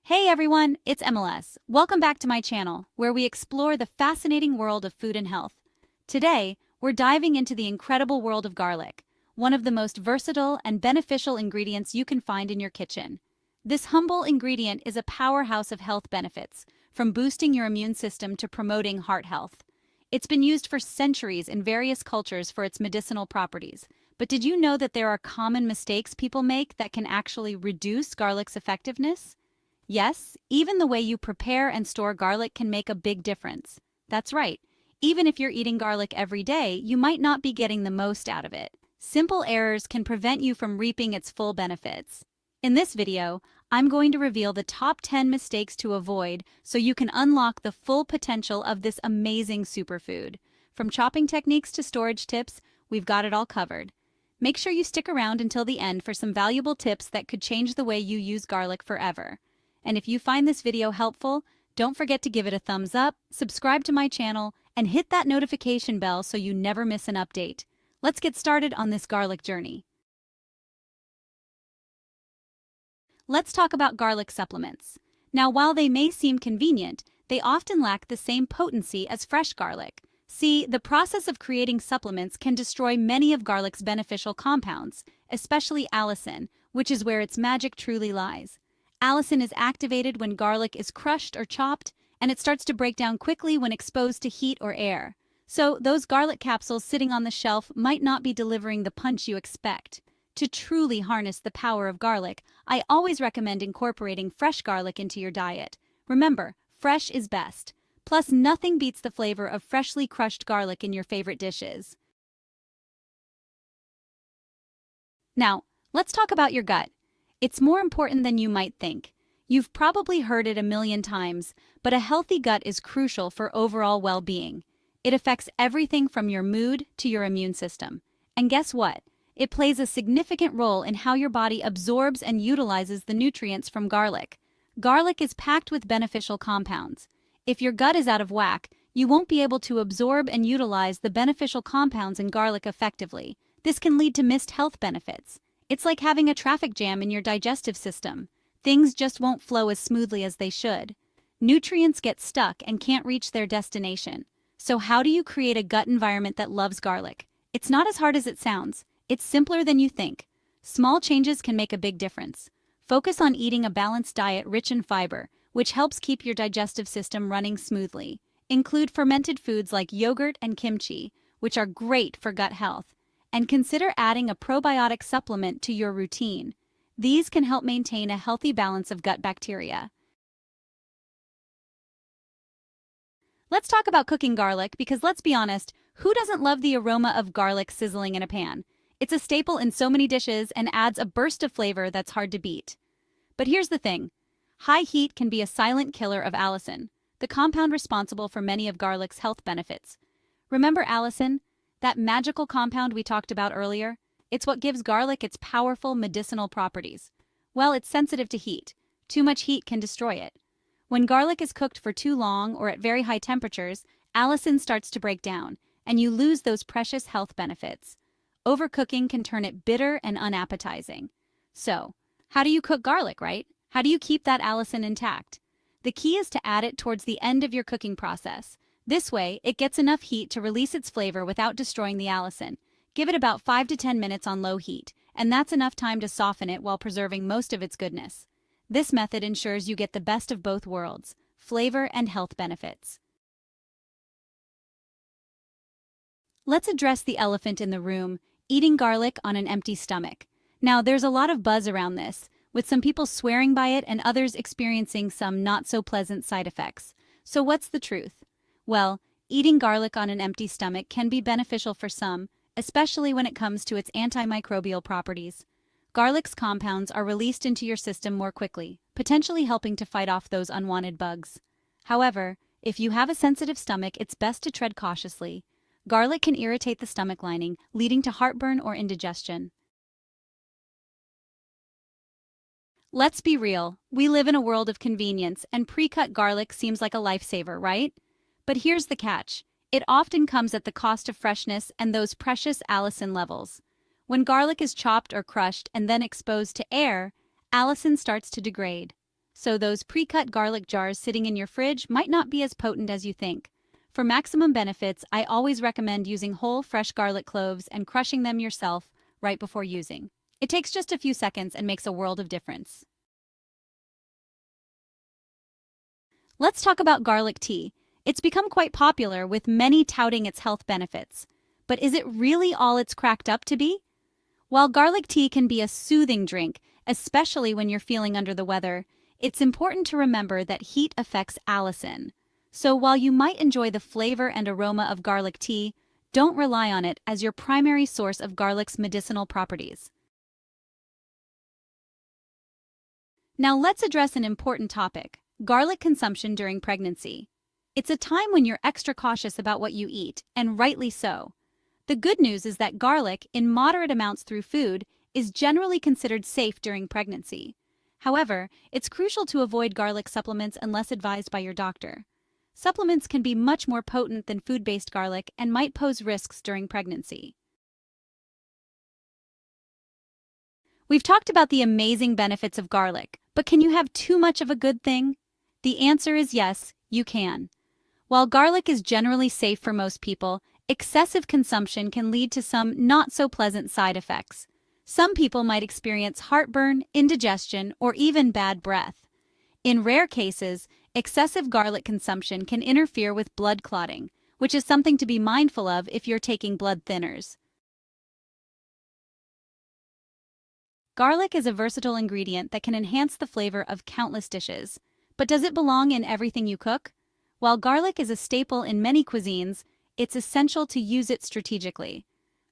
Hey everyone, it's MLS. Welcome back to my channel, where we explore the fascinating world of food and health. Today, we're diving into the incredible world of garlic, one of the most versatile and beneficial ingredients you can find in your kitchen. This humble ingredient is a powerhouse of health benefits, from boosting your immune system to promoting heart health. It's been used for centuries in various cultures for its medicinal properties. But did you know that there are common mistakes people make that can actually reduce garlic's effectiveness? Yes, even the way you prepare and store garlic can make a big difference. That's right. Even if you're eating garlic every day, you might not be getting the most out of it. Simple errors can prevent you from reaping its full benefits. In this video, I'm going to reveal the top 10 mistakes to avoid so you can unlock the full potential of this amazing superfood. From chopping techniques to storage tips, we've got it all covered. Make sure you stick around until the end for some valuable tips that could change the way you use garlic forever. And if you find this video helpful, don't forget to give it a thumbs up, subscribe to my channel, and hit that notification bell so you never miss an update. Let's get started on this garlic journey. Let's talk about garlic supplements. Now, while they may seem convenient, they often lack the same potency as fresh garlic. See, the process of creating supplements can destroy many of garlic's beneficial compounds, especially allicin, which is where its magic truly lies. Allicin is activated when garlic is crushed or chopped, and it starts to break down quickly when exposed to heat or air. So those garlic capsules sitting on the shelf might not be delivering the punch you expect. To truly harness the power of garlic, I always recommend incorporating fresh garlic into your diet. Remember, fresh is best. Plus, nothing beats the flavor of freshly crushed garlic in your favorite dishes. Now, let's talk about your gut. It's more important than you might think. You've probably heard it a million times, but a healthy gut is crucial for overall well-being. It affects everything from your mood to your immune system. And guess what? It plays a significant role in how your body absorbs and utilizes the nutrients from garlic. Garlic is packed with beneficial compounds. If your gut is out of whack, you won't be able to absorb and utilize the beneficial compounds in garlic effectively. This can lead to missed health benefits. It's like having a traffic jam in your digestive system. Things just won't flow as smoothly as they should. Nutrients get stuck and can't reach their destination. So how do you create a gut environment that loves garlic? It's not as hard as it sounds. It's simpler than you think. Small changes can make a big difference. Focus on eating a balanced diet rich in fiber, which helps keep your digestive system running smoothly. Include fermented foods like yogurt and kimchi, which are great for gut health. And consider adding a probiotic supplement to your routine. These can help maintain a healthy balance of gut bacteria. Let's talk about cooking garlic because let's be honest, who doesn't love the aroma of garlic sizzling in a pan? It's a staple in so many dishes and adds a burst of flavor that's hard to beat. But here's the thing. High heat can be a silent killer of allicin, the compound responsible for many of garlic's health benefits. Remember allicin? That magical compound we talked about earlier? It's what gives garlic its powerful medicinal properties. Well, it's sensitive to heat. Too much heat can destroy it. When garlic is cooked for too long or at very high temperatures, allicin starts to break down, and you lose those precious health benefits. Overcooking can turn it bitter and unappetizing. So, how do you cook garlic, right? How do you keep that allicin intact? The key is to add it towards the end of your cooking process. This way, it gets enough heat to release its flavor without destroying the allicin. Give it about 5 to 10 minutes on low heat, and that's enough time to soften it while preserving most of its goodness. This method ensures you get the best of both worlds, flavor and health benefits. Let's address the elephant in the room, eating garlic on an empty stomach. Now, there's a lot of buzz around this, with some people swearing by it and others experiencing some not-so-pleasant side effects. So what's the truth? Well, eating garlic on an empty stomach can be beneficial for some, especially when it comes to its antimicrobial properties. Garlic's compounds are released into your system more quickly, potentially helping to fight off those unwanted bugs. However, if you have a sensitive stomach, it's best to tread cautiously. Garlic can irritate the stomach lining, leading to heartburn or indigestion. Let's be real, we live in a world of convenience, and pre-cut garlic seems like a lifesaver, right? But here's the catch. It often comes at the cost of freshness and those precious allicin levels. When garlic is chopped or crushed and then exposed to air, allicin starts to degrade. so those pre-cut garlic jars sitting in your fridge might not be as potent as you think. For maximum benefits, I always recommend using whole, fresh garlic cloves and crushing them yourself right before using. It takes just a few seconds and makes a world of difference. Let's talk about garlic tea. It's become quite popular, with many touting its health benefits. But is it really all it's cracked up to be? While garlic tea can be a soothing drink, especially when you're feeling under the weather, it's important to remember that heat affects allicin. So while you might enjoy the flavor and aroma of garlic tea, don't rely on it as your primary source of garlic's medicinal properties. Now let's address an important topic: garlic consumption during pregnancy. It's a time when you're extra cautious about what you eat, and rightly so. The good news is that garlic, in moderate amounts through food, is generally considered safe during pregnancy. However, it's crucial to avoid garlic supplements unless advised by your doctor. Supplements can be much more potent than food-based garlic and might pose risks during pregnancy. We've talked about the amazing benefits of garlic, but can you have too much of a good thing? The answer is yes, you can. While garlic is generally safe for most people, excessive consumption can lead to some not-so-pleasant side effects. Some people might experience heartburn, indigestion, or even bad breath. In rare cases, excessive garlic consumption can interfere with blood clotting, which is something to be mindful of if you're taking blood thinners. Garlic is a versatile ingredient that can enhance the flavor of countless dishes. But does it belong in everything you cook? While garlic is a staple in many cuisines, it's essential to use it strategically.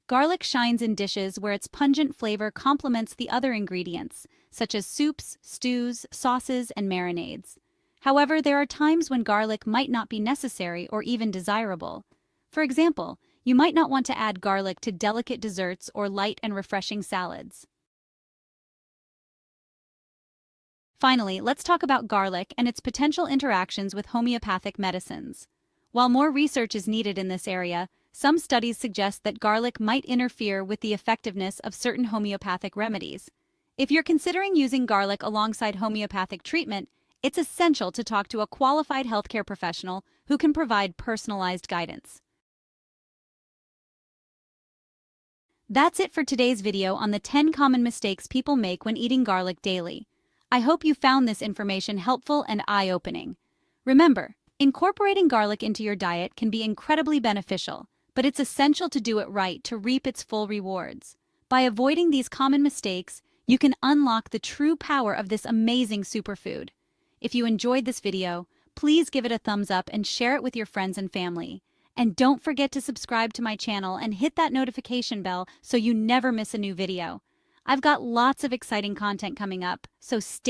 Garlic shines in dishes where its pungent flavor complements the other ingredients, such as soups, stews, sauces, and marinades. However, there are times when garlic might not be necessary or even desirable. For example, you might not want to add garlic to delicate desserts or light and refreshing salads. Finally, let's talk about garlic and its potential interactions with homeopathic medicines. While more research is needed in this area, some studies suggest that garlic might interfere with the effectiveness of certain homeopathic remedies. If you're considering using garlic alongside homeopathic treatment, it's essential to talk to a qualified healthcare professional who can provide personalized guidance. That's it for today's video on the 10 common mistakes people make when eating garlic daily. I hope you found this information helpful and eye-opening. Remember, incorporating garlic into your diet can be incredibly beneficial, but it's essential to do it right to reap its full rewards. By avoiding these common mistakes, you can unlock the true power of this amazing superfood. If you enjoyed this video, please give it a thumbs up and share it with your friends and family. And don't forget to subscribe to my channel and hit that notification bell so you never miss a new video. I've got lots of exciting content coming up, so stay